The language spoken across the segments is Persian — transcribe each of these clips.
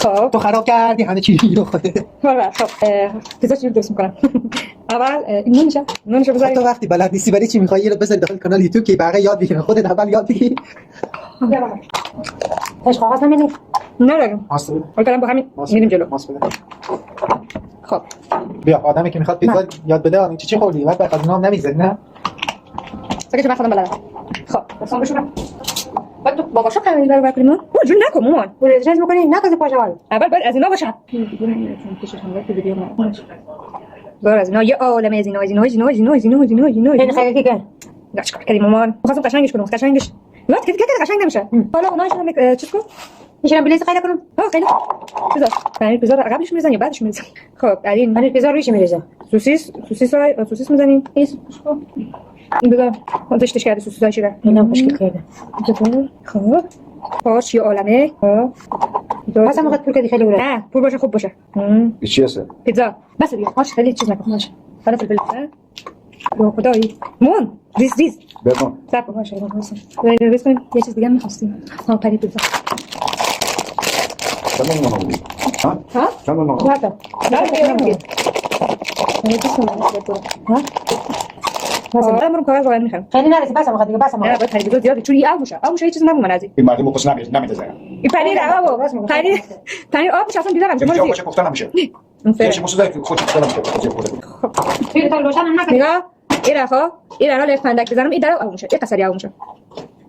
خب تو خراب کردی همه چی رو خودت. خب پیزا چی درست میکنم؟ اول این نونشو بذاری. تو وقتی بلد نیستی برای چی میخوای رو بذاری داخل کانال یوتیوب که بقیه یاد بگیرن خودت اول یاد بگیر. اش کاغذ نمیدی؟ ندارم. ماست بده. حالا با همین میریم جلو. ماست بده. خب بیا آدمی که میخواد پیزا یاد بده این چی خوردی بعد بخاطر نام نمیذاری نه. ساکت من خودم بلدم. خب دستام بشورم. بعد تو باباشو خیلی برو بکنیم. اون جون نکن مامان. تو رجز میکنی نکن پاشه ولی اول باید از اینا باشه. بار از اینا یه عالمه از اینا. خیلی خیلی کن. چیکار کردی مامان؟ می‌خواستم قشنگش کنم، قشنگش. نه که قشنگ نمیشه. حالا اوناش هم چیز کن. میشم بلیز خیلی کنم. خیلی. پیزا قبلش میزنی یا بعدش میزنی؟ خب الان من پیزا رویش میریزم. سوسیس میزنیم. این بذار آتش کرده سوسیسای شیره. اینم مشکل کرده. خب پاش یه عالمه. واسه موقع پول کردی خیلی وره. نه پول باشه خوب باشه. چی هست؟ پیتزا بس دیگه پاش خیلی چیز نکن. باشه. حالا فلفل رو خدایی مون ریز بکن. صبر باشه واسه. ریز کنیم یه چیز دیگه می‌خواستیم. پنیر پیتزا. ها؟ چند نوع؟ مثلا من کاغذ باید میخوام. خیلی نرسه بس موقع دیگه بس موقع. نه باید خیلی زیاد چون یه آب میشه یه چیز نمونه ازی. این مردم مخصوص نمیده زنم. این پنیر آبو. پنیر آب میشه اصلا بیدارم چه اینجا باشه گفتن نمیشه. چه مصدق خودت گفتم توی تو روشن هم نکنی. نگاه این را لف پندک بزنم این درو آب میشه. یه قصری آب میشه.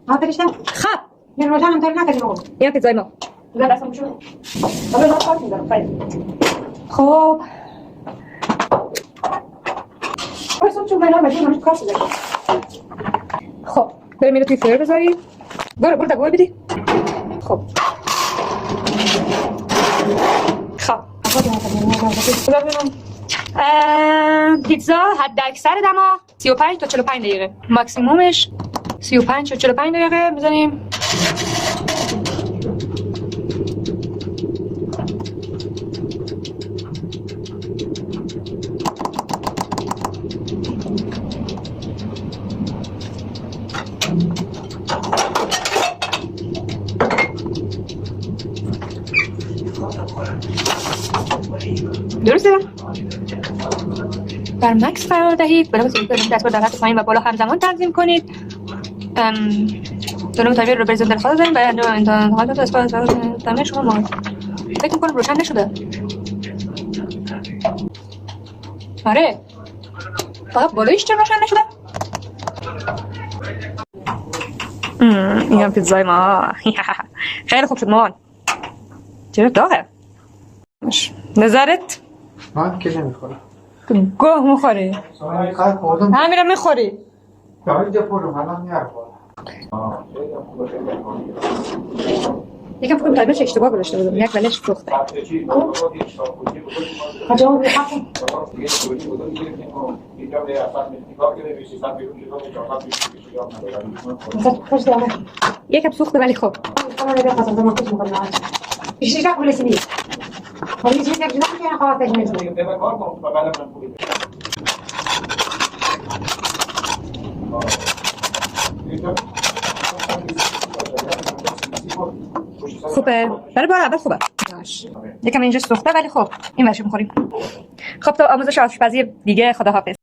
ها فرشتم. خب من روشن هم تو نکنی موقع. این پیتزای ما. زد اصلا میشه. حالا ما کار می‌کنم. خب واسه چون بنا مدام کار شده. خب بریم اینو توی فر بذاری. برو تا گوی بدی. خب پیتزا حد اکثر دما 35 تا 45 دقیقه ماکسیمومش 35 تا 45 دقیقه میزنیم. درسته؟ در مکس قرار دهید برای دستگاه در حد پایین و بالا همزمان تنظیم کنید. دونم تغییر رو بریزید در خواهد داریم برای انجام انتقالات دستگاه تمام شما ما فکر میکنم روشن نشده. آره فقط بالایش چرا روشن نشده؟ این هم پیتزای ما. خیلی خوب شد مامان. چرا داغه؟ نظرت؟ من که نمیخورم. گوه میخوری؟ همین میخوری؟ اینجا پرم الان میارم. یکم فکر کنم اشتباه گذاشته بودم. یک ولش سوخته. یکم سوخته ولی خوب. ایشش پول سیدی. ولی چیزی که نمی‌کنه خواهش نمی‌کنه. خوبه برای بار اول خوبه یکم اینجا سوخته ولی خب این ورشو میخوریم. خب تا آموزش آشپزی دیگه خداحافظ.